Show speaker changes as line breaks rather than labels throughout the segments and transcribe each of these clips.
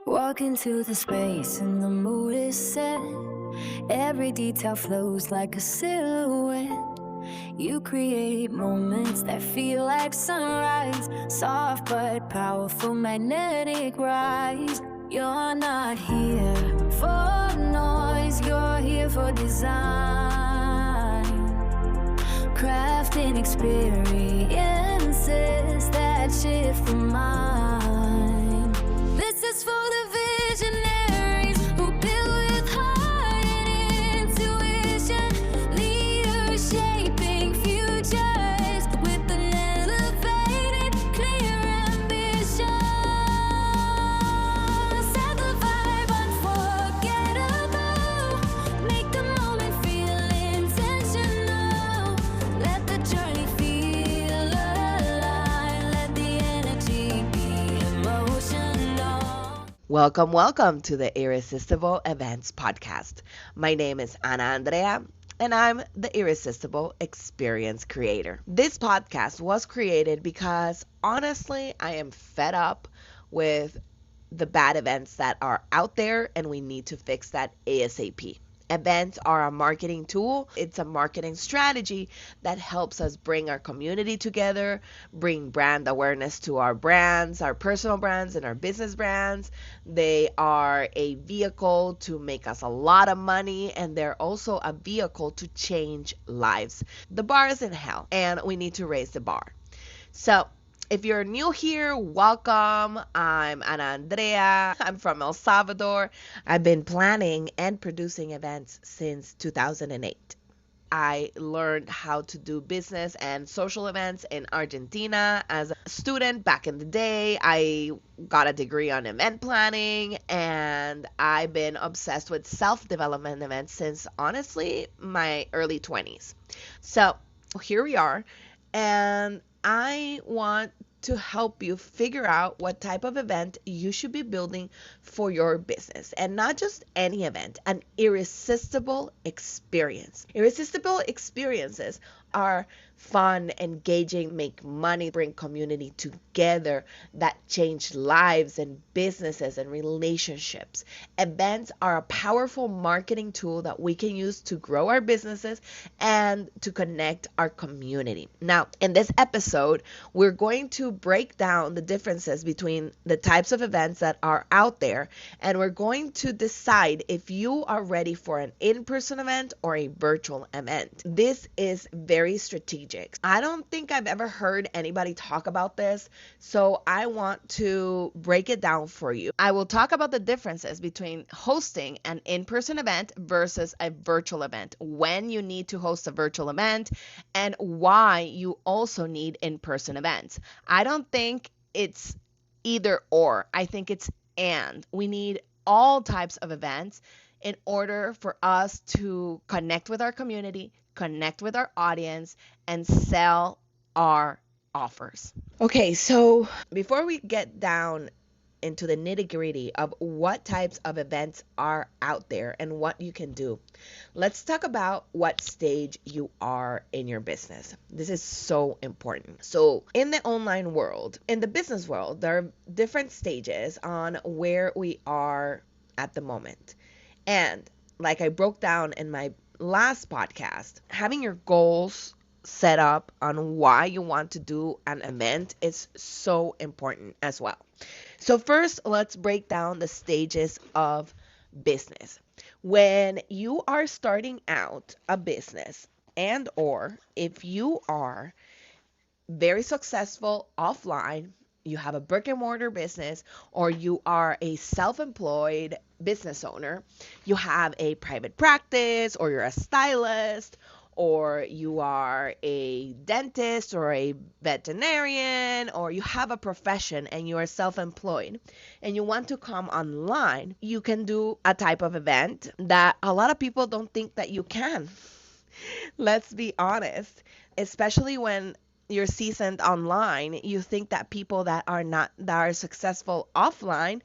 Walk into the space and the mood is set. Every detail flows like a silhouette. You create moments that feel like sunrise. Soft but powerful magnetic rise. You're not here for noise, you're here for design. Crafting experiences that shift the mind. This is for the visionaries who build with heart and intuition. Leaders shaping futures with an elevated, clear ambition. Set the vibe unforgettable. Make the moment feel intentional. Let the journey feel alive. Let the energy be emotional.
Welcome to the Irresistible Events Podcast. My name is Ana Andrea, and I'm the Irresistible Experience Creator. This podcast was created because honestly, I am fed up with the bad events that are out there, and we need to fix that ASAP. Events are a marketing tool. It's a marketing strategy that helps us bring our community together, bring brand awareness to our brands, our personal brands and our business brands. They are a vehicle to make us a lot of money, and they're also a vehicle to change lives. The bar is in hell, and we need to raise the bar. So, if you're new here, welcome. I'm Ana Andrea. I'm from El Salvador. I've been planning and producing events since 2008. I learned how to do business and social events in Argentina as a student back in the day. I got a degree on event planning, and I've been obsessed with self-development events since honestly my early 20s. So here we are, and I want to help you figure out what type of event you should be building for your business, and not just any event, an irresistible experience. Irresistible experiences are fun, engaging, make money, bring community together, that change lives and businesses and relationships. Events are a powerful marketing tool that we can use to grow our businesses and to connect our community. Now, in this episode, we're going to break down the differences between the types of events that are out there, and we're going to decide if you are ready for an in-person event or a virtual event. This is very strategic. I don't think I've ever heard anybody talk about this, so I want to break it down for you. I will talk about the differences between hosting an in-person event versus a virtual event, when you need to host a virtual event, and why you also need in-person events. I don't think it's either or. I think it's and. We need all types of events in order for us to connect with our community, connect with our audience, and sell our offers. Okay, so before we get down into the nitty-gritty of what types of events are out there and what you can do, let's talk about what stage you are in your business. This is so important. So in the online world, in the business world, there are different stages on where we are at the moment. And like I broke down in my last podcast, having your goals set up on why you want to do an event is so important as well. So first, let's break down the stages of business. When you are starting out a business, and or if you are very successful offline, you have a brick and mortar business, or you are a self-employed business owner, you have a private practice, or you're a stylist, or you are a dentist or a veterinarian, or you have a profession and you are self-employed and you want to come online, you can do a type of event that a lot of people don't think that you can. Let's be honest, especially when you're seasoned online, you think that people that are successful offline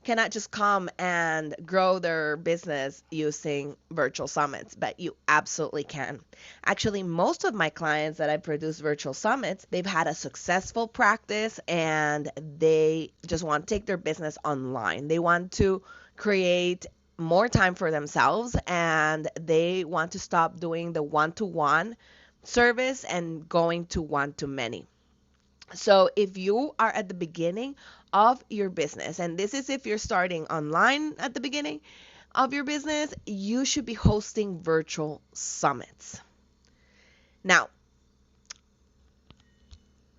cannot just come and grow their business using virtual summits, but you absolutely can. Actually, most of my clients that I produce virtual summits, they've had a successful practice and they just want to take their business online. They want to create more time for themselves and they want to stop doing the one-to-one service and going to one-to-many. So if you are at the beginning of your business, and this is if you're starting online at the beginning of your business, you should be hosting virtual summits. Now,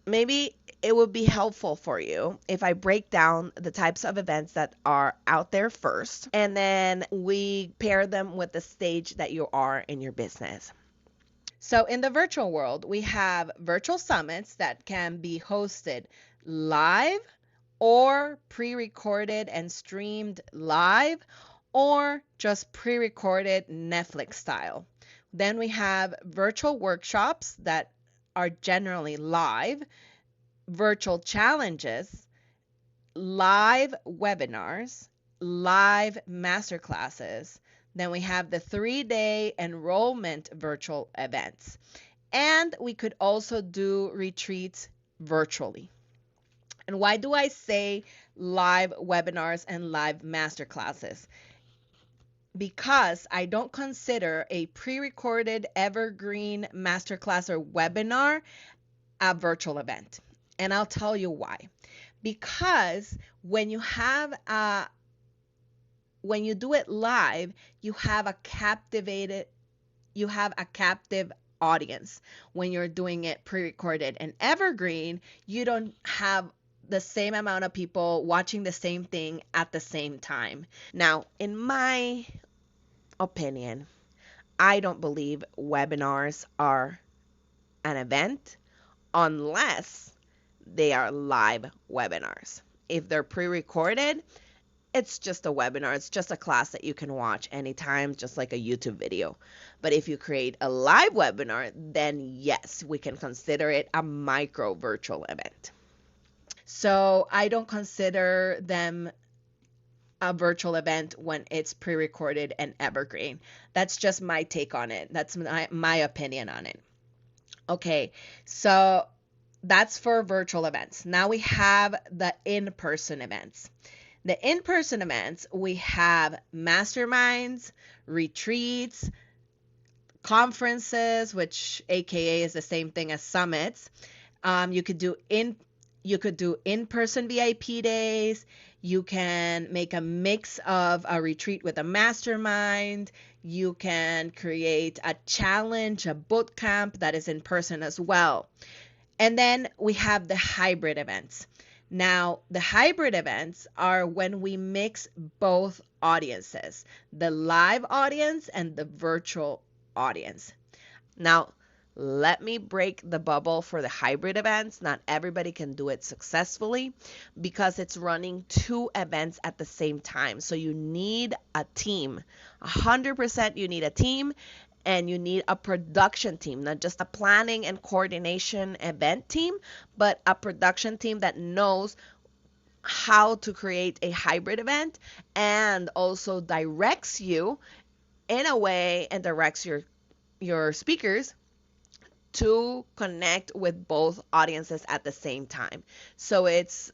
maybe it would be helpful for you if I break down the types of events that are out there first, and then we pair them with the stage that you are in your business. So in the virtual world, we have virtual summits that can be hosted live or pre-recorded and streamed live or just pre-recorded Netflix style. Then we have virtual workshops that are generally live, virtual challenges, live webinars, live masterclasses. Then we have the 3-day enrollment virtual events. And we could also do retreats virtually. And why do I say live webinars and live masterclasses? Because I don't consider a pre-recorded evergreen masterclass or webinar a virtual event. And I'll tell you why. Because when you do it live, you have a captive audience. When you're doing it pre-recorded and evergreen, you don't have the same amount of people watching the same thing at the same time. Now, in my opinion, I don't believe webinars are an event unless they are live webinars. If they're pre-recorded, it's just a webinar. It's just a class that you can watch anytime, just like a YouTube video. But if you create a live webinar, then yes, we can consider it a micro virtual event. So I don't consider them a virtual event when it's pre-recorded and evergreen. That's just my take on it. That's my opinion on it. Okay, so that's for virtual events. Now we have the in-person events. The in-person events, we have masterminds, retreats, conferences, which AKA is the same thing as summits. You could do in-person VIP days. You can make a mix of a retreat with a mastermind. You can create a challenge, a boot camp that is in person as well. And then we have the hybrid events. Now, the hybrid events are when we mix both audiences, the live audience and the virtual audience. Now, let me break the bubble for the hybrid events. Not everybody can do it successfully because it's running 2 events at the same time. So you need a team. 100% you need a team. And you need a production team, not just a planning and coordination event team, but a production team that knows how to create a hybrid event and also directs you in a way and directs your speakers to connect with both audiences at the same time. So it's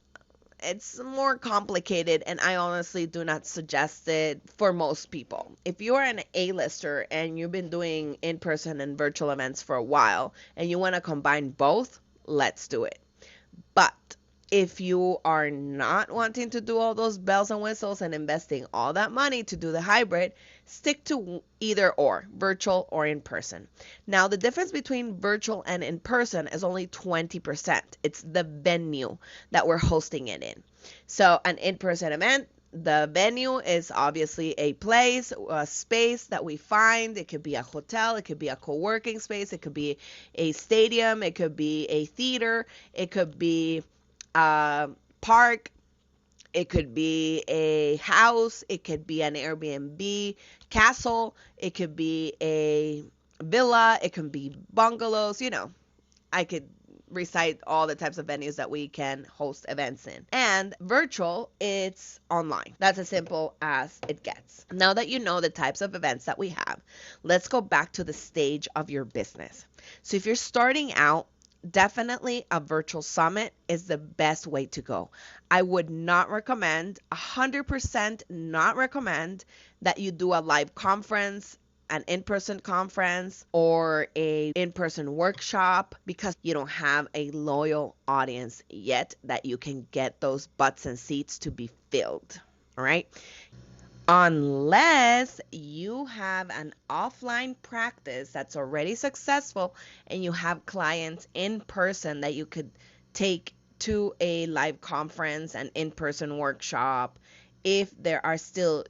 more complicated, and I honestly do not suggest it for most people. If you are an A-lister and you've been doing in-person and virtual events for a while and you want to combine both, let's do it. But if you are not wanting to do all those bells and whistles and investing all that money to do the hybrid, stick to either or, virtual or in person. Now, the difference between virtual and in person is only 20%. It's the venue that we're hosting it in. So an in-person event, the venue is obviously a place, a space that we find. It could be a hotel, it could be a co-working space, it could be a stadium, it could be a theater, it could be a park, it could be a house, it could be an Airbnb castle, it could be a villa, it could be bungalows, I could recite all the types of venues that we can host events in. And virtual, it's online. That's as simple as it gets. Now that you know the types of events that we have, let's go back to the stage of your business. So if you're starting out, definitely a virtual summit is the best way to go. I would not recommend, 100% not recommend, that you do a live conference, an in-person conference, or a in-person workshop, because you don't have a loyal audience yet that you can get those butts and seats to be filled. All right. Unless you have an offline practice that's already successful and you have clients in person that you could take to a live conference and in-person workshop, if there are still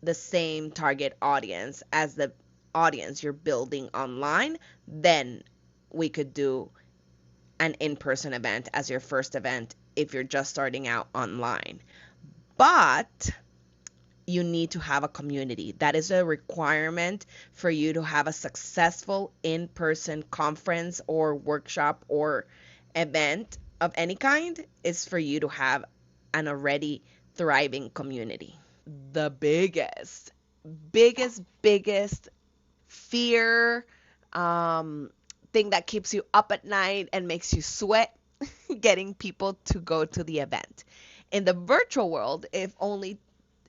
the same target audience as the audience you're building online, then we could do an in-person event as your first event if you're just starting out online. But you need to have a community. That is a requirement for you to have a successful in-person conference or workshop or event of any kind, is for you to have an already thriving community. The biggest fear, thing that keeps you up at night and makes you sweat, getting people to go to the event. In the virtual world,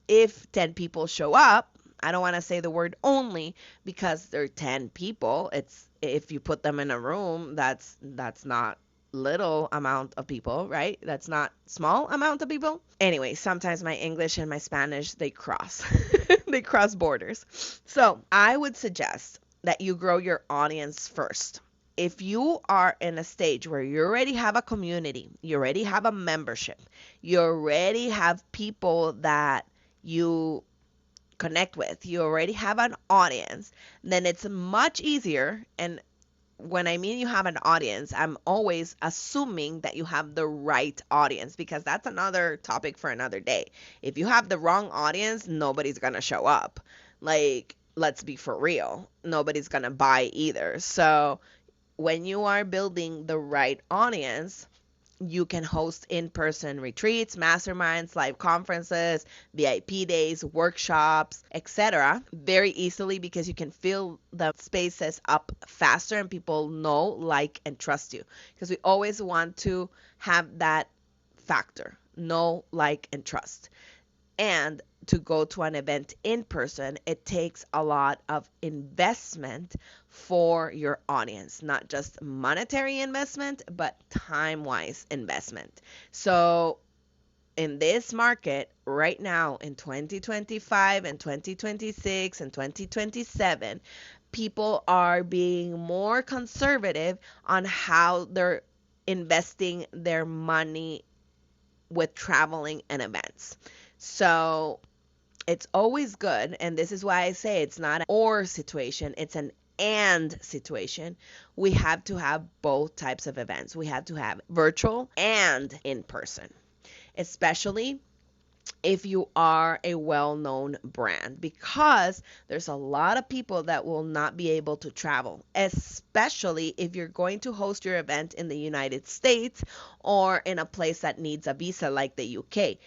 if 10 people show up, I don't want to say the word only, because they're 10 people. It's, if you put them in a room, that's not little amount of people, right? That's not small amount of people. Anyway, sometimes my English and my Spanish, they cross they cross borders. So I would suggest that you grow your audience first. If you are in a stage where you already have a community, you already have a membership, you already have people that you connect with, you already have an audience, then it's much easier. And when I mean you have an audience, I'm always assuming that you have the right audience, because that's another topic for another day. If you have the wrong audience, nobody's going to show up. Like, let's be for real. Nobody's going to buy either. So when you are building the right audience, you can host in-person retreats, masterminds, live conferences, VIP days, workshops, etc. very easily, because you can fill the spaces up faster and people know, like, and trust you. Because we always want to have that factor, know, like, and trust. And to go to an event in person, it takes a lot of investment for your audience, not just monetary investment, but time-wise investment. So in this market right now, in 2025 and 2026 and 2027, people are being more conservative on how they're investing their money with traveling and events. So it's always good, and this is why I say it's not an or situation, it's an and situation. We have to have both types of events. We have to have virtual and in person, especially if you are a well-known brand, because there's a lot of people that will not be able to travel, especially if you're going to host your event in the United States or in a place that needs a visa like the UK.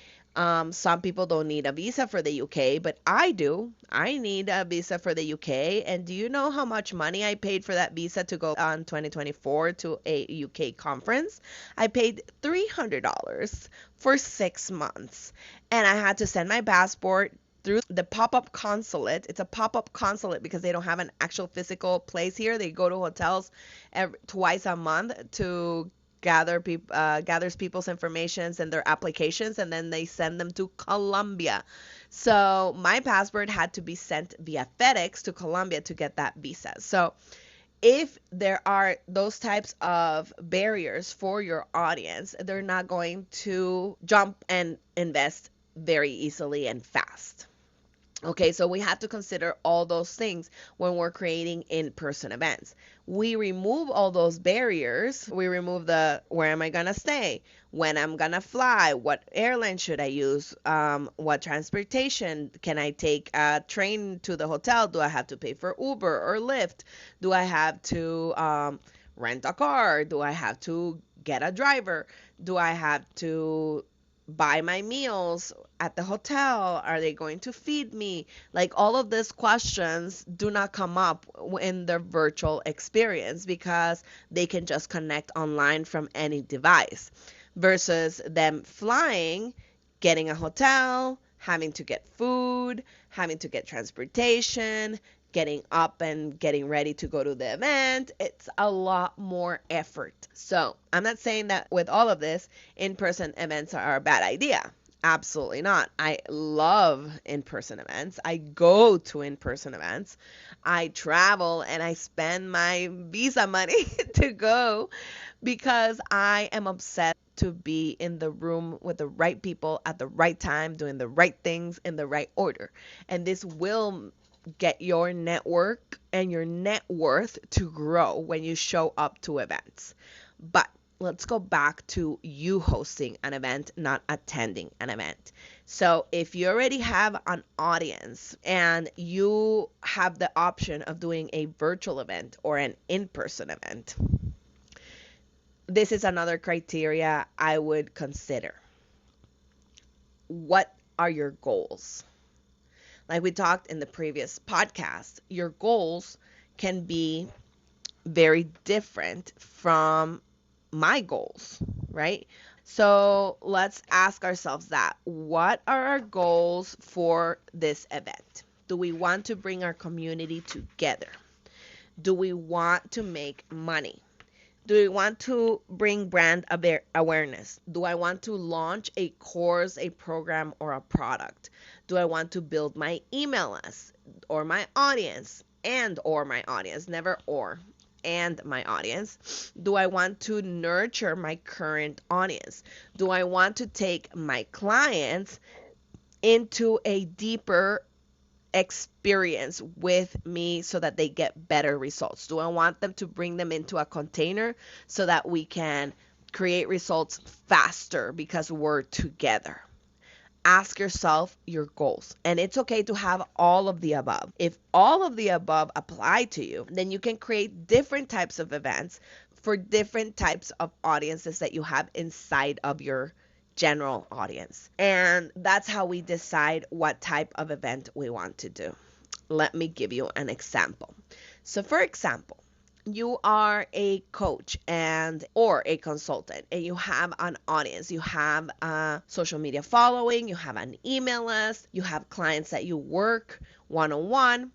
Some people don't need a visa for the UK, but I do. I need a visa for the UK. And do you know how much money I paid for that visa to go on 2024 to a UK conference? I paid $300 for 6 months. And I had to send my passport through the pop-up consulate. It's a pop-up consulate because they don't have an actual physical place here. They go to hotels twice a month to gathers people's informations and their applications, and then they send them to Colombia. So my passport had to be sent via FedEx to Colombia to get that visa. So if there are those types of barriers for your audience, they're not going to jump and invest very easily and fast. Okay, so we have to consider all those things when we're creating in-person events. We remove all those barriers. We remove the where am I going to stay, when I'm going to fly, what airline should I use, what transportation can I take, a train to the hotel, do I have to pay for Uber or Lyft, do I have to rent a car? Do I have to get a driver? Do I have to buy my meals at the hotel? Are they going to feed me? Like, all of these questions do not come up in the virtual experience because they can just connect online from any device versus them flying, getting a hotel, having to get food, having to get transportation, getting up and getting ready to go to the event. It's a lot more effort. So I'm not saying that with all of this, in-person events are a bad idea. Absolutely not. I love in-person events. I go to in-person events. I travel and I spend my visa money to go because I am obsessed to be in the room with the right people at the right time, doing the right things in the right order. And this will get your network and your net worth to grow when you show up to events. But let's go back to you hosting an event, not attending an event. So if you already have an audience and you have the option of doing a virtual event or an in-person event, this is another criteria I would consider. What are your goals? Like we talked in the previous podcast, your goals can be very different from my goals, right? So let's ask ourselves that. What are our goals for this event? Do we want to bring our community together? Do we want to make money? Do we want to bring brand awareness? Do I want to launch a course, a program, or a product? Do I want to build my email list or my audience or my audience, never or, and my audience? Do I want to nurture my current audience? Do I want to take my clients into a deeper experience with me so that they get better results? Do I want them to bring them into a container so that we can create results faster because we're together? Ask yourself your goals, and it's okay to have all of the above. If all of the above apply to you, then you can create different types of events for different types of audiences that you have inside of your general audience. And that's how we decide what type of event we want to do. Let me give you an example. So for example, you are a coach or a consultant and you have an audience, you have a social media following, you have an email list, you have clients that you work one-on-one,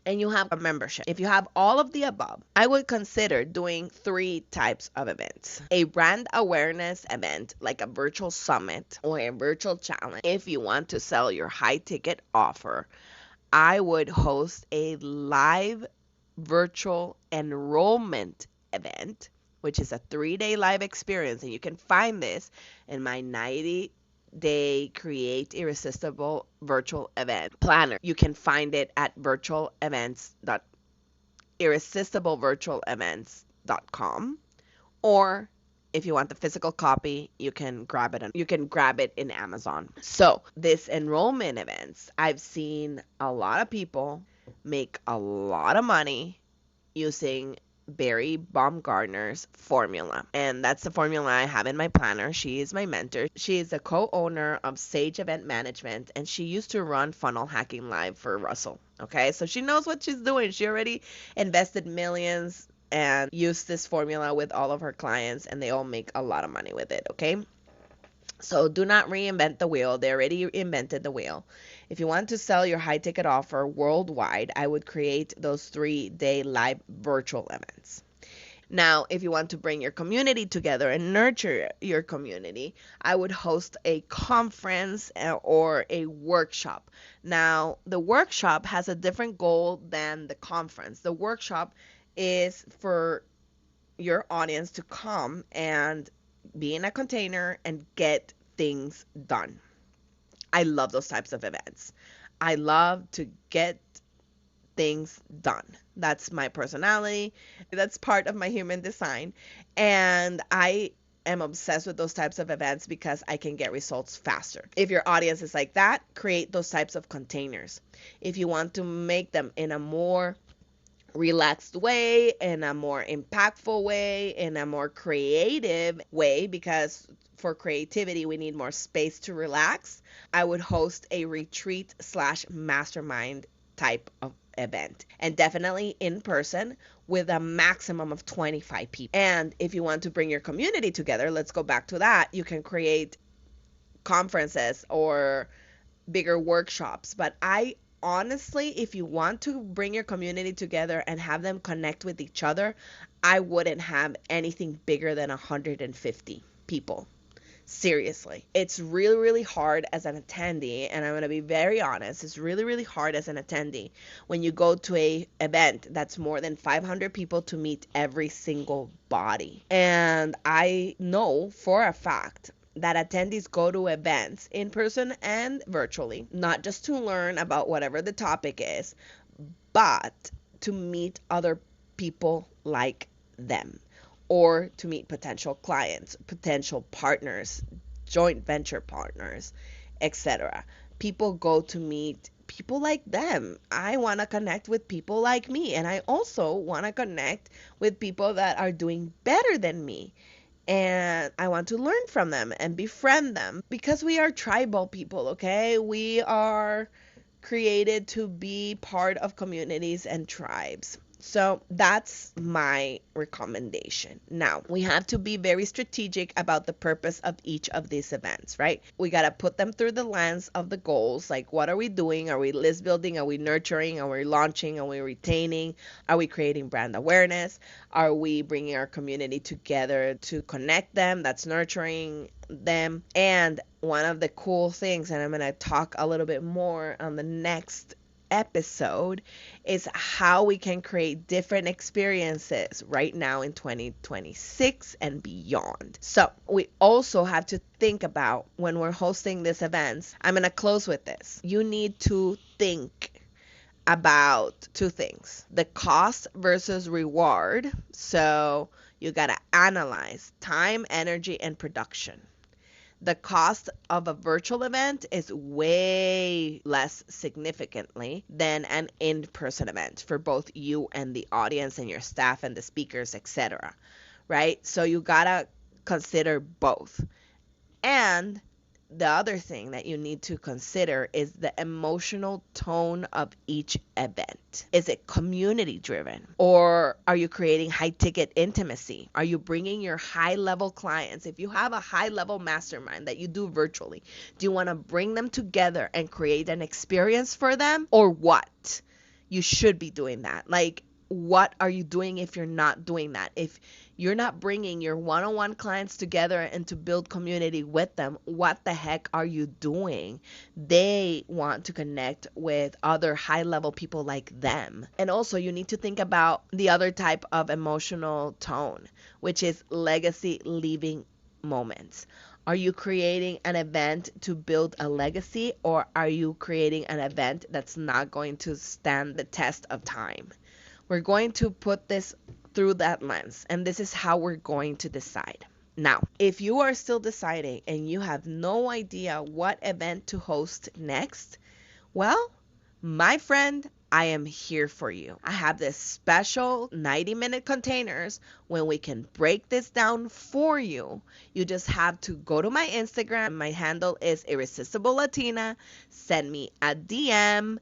and you have a membership. If you have all of the above, I would consider doing 3 types of events. A brand awareness event, like a virtual summit or a virtual challenge. If you want to sell your high ticket offer, I would host a live virtual enrollment event, which is a 3-day live experience. And you can find this in my 90-day Create Irresistible virtual event planner. You can find it at irresistiblevirtualevents.com, or if you want the physical copy, you can grab it in Amazon. So this enrollment events, I've seen a lot of people make a lot of money using Barry Baumgartner's formula. And that's the formula I have in my planner. She is my mentor. She is the co-owner of Sage Event Management, and she used to run Funnel Hacking Live for Russell. Okay, so she knows what she's doing. She already invested millions and used this formula with all of her clients, and they all make a lot of money with it. Okay, so do not reinvent the wheel. They already invented the wheel. If you want to sell your high ticket offer worldwide, I would create those 3-day live virtual events. Now, if you want to bring your community together and nurture your community, I would host a conference or a workshop. Now, the workshop has a different goal than the conference. The workshop is for your audience to come and be in a container and get things done. I love those types of events. I love to get things done. That's my personality. That's part of my human design. And I am obsessed with those types of events because I can get results faster. If your audience is like that, create those types of containers. If you want to make them in a more relaxed way, in a more impactful way, in a more creative way, because for creativity, we need more space to relax, I would host a retreat slash mastermind type of event, and definitely in person with a maximum of 25 people. And if you want to bring your community together, let's go back to that. You can create conferences or bigger workshops. But I honestly, if you want to bring your community together and have them connect with each other, I wouldn't have anything bigger than 150 people. Seriously, it's really, really hard as an attendee, and I'm going to be very honest, it's really, really hard as an attendee when you go to a event that's more than 500 people to meet every single body. And I know for a fact that attendees go to events in person and virtually, not just to learn about whatever the topic is, but to meet other people like them, or to meet potential clients, potential partners, joint venture partners, etc. People go to meet people like them. I want to connect with people like me, and I also want to connect with people that are doing better than me. And I want to learn from them and befriend them, because we are tribal people, okay? We are created to be part of communities and tribes. So that's my recommendation. Now, we have to be very strategic about the purpose of each of these events, right? We got to put them through the lens of the goals. Like, what are we doing? Are we list building? Are we nurturing? Are we launching? Are we retaining? Are we creating brand awareness? Are we bringing our community together to connect them? That's nurturing them. And one of the cool things, and I'm going to talk a little bit more on the next episode, is how we can create different experiences right now in 2026 and beyond. So we also have to think about, when we're hosting these events, I'm going to close with this. You need to think about two things: the cost versus reward. So you got to analyze time, energy, and production. The cost of a virtual event is way less significantly than an in-person event for both you and the audience and your staff and the speakers, etc. Right? So you gotta consider both. And the other thing that you need to consider is the emotional tone of each event. Is it community driven, or are you creating high ticket intimacy? Are you bringing your high level clients? If you have a high level mastermind that you do virtually, do you want to bring them together and create an experience for them, or what? You should be doing that. Like, what are you doing if you're not doing that? If you're not bringing your one-on-one clients together and to build community with them, what the heck are you doing? They want to connect with other high-level people like them. And also, you need to think about the other type of emotional tone, which is legacy leaving moments. Are you creating an event to build a legacy, or are you creating an event that's not going to stand the test of time? We're going to put this through that lens, and this is how we're going to decide. Now, if you are still deciding and you have no idea what event to host next, well, my friend, I am here for you. I have this special 90-minute containers when we can break this down for you. You just have to go to my Instagram. My handle is irresistible Latina. Send me a DM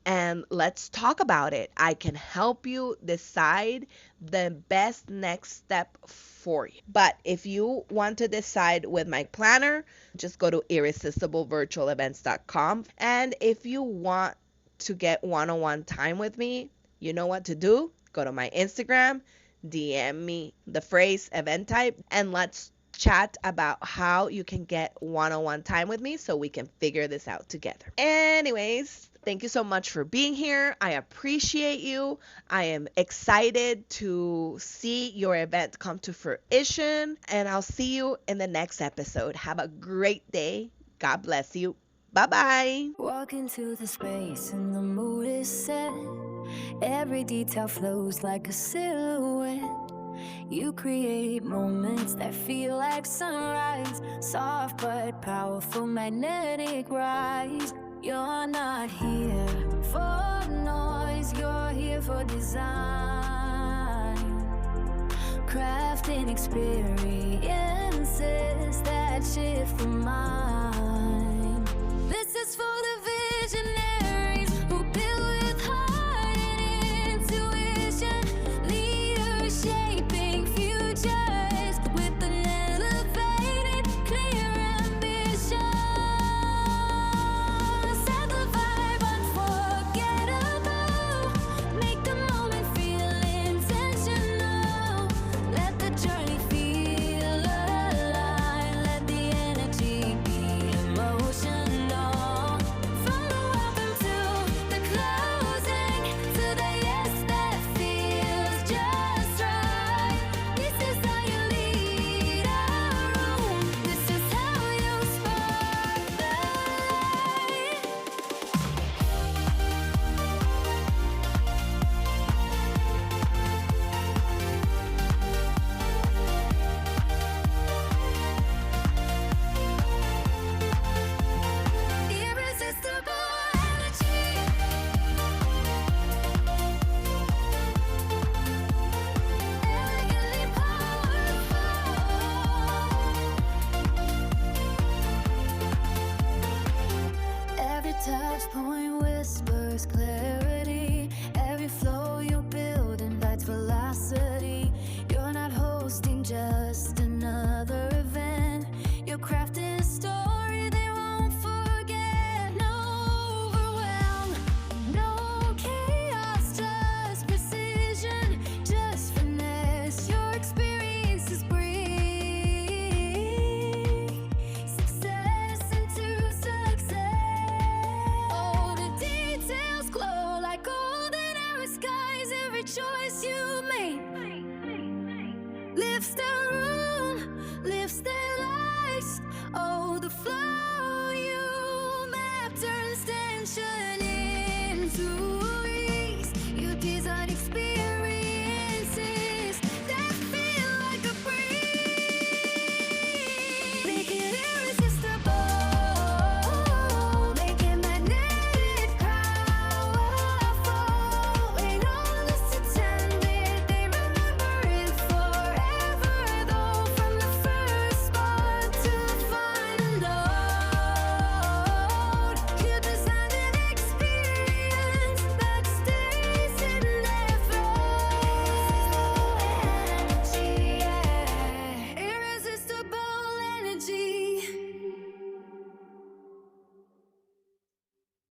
and let's talk about it. I can help you decide the best next step for you. But if you want to decide with my planner, just go to irresistiblevirtualevents.com. And if you want to get one-on-one time with me, you know what to do. Go to my Instagram, DM me the phrase event type, and let's chat about how you can get one-on-one time with me so we can figure this out together. Anyways, thank you so much for being here. I appreciate you. I am excited to see your event come to fruition, and I'll see you in the next episode. Have a great day. God bless you. Bye-bye.
Walk into the space and the mood is set. Every detail flows like a silhouette. You create moments that feel like sunrise. Soft but powerful magnetic rise. You're not here for noise, you're here for design, crafting experiences that shift the mind. This is for the visionaries who build with heart and intuition, leaders shaping futures with an elevated, clear ambition. Set the vibe unforgettable, make the moment feel intentional. Let the journey feel alive, let the energy be emotional. From the welcome to the closing, to the yes that feels just right. This is how you lead a room. This is how you spark the light. Irresistible energy. Elegantly powerful. Every touch point whispers clarity. Every flow you build invites velocity. You're not hosting just another event. You're crafting a story they won't forget. No overwhelm, no chaos, just precision, just finesse. Your experiences breathe success into success. Oh, the details glow like golden arrow skies. Every choice you make lifts the room, lifts their lights. Oh, the flow you map turns tension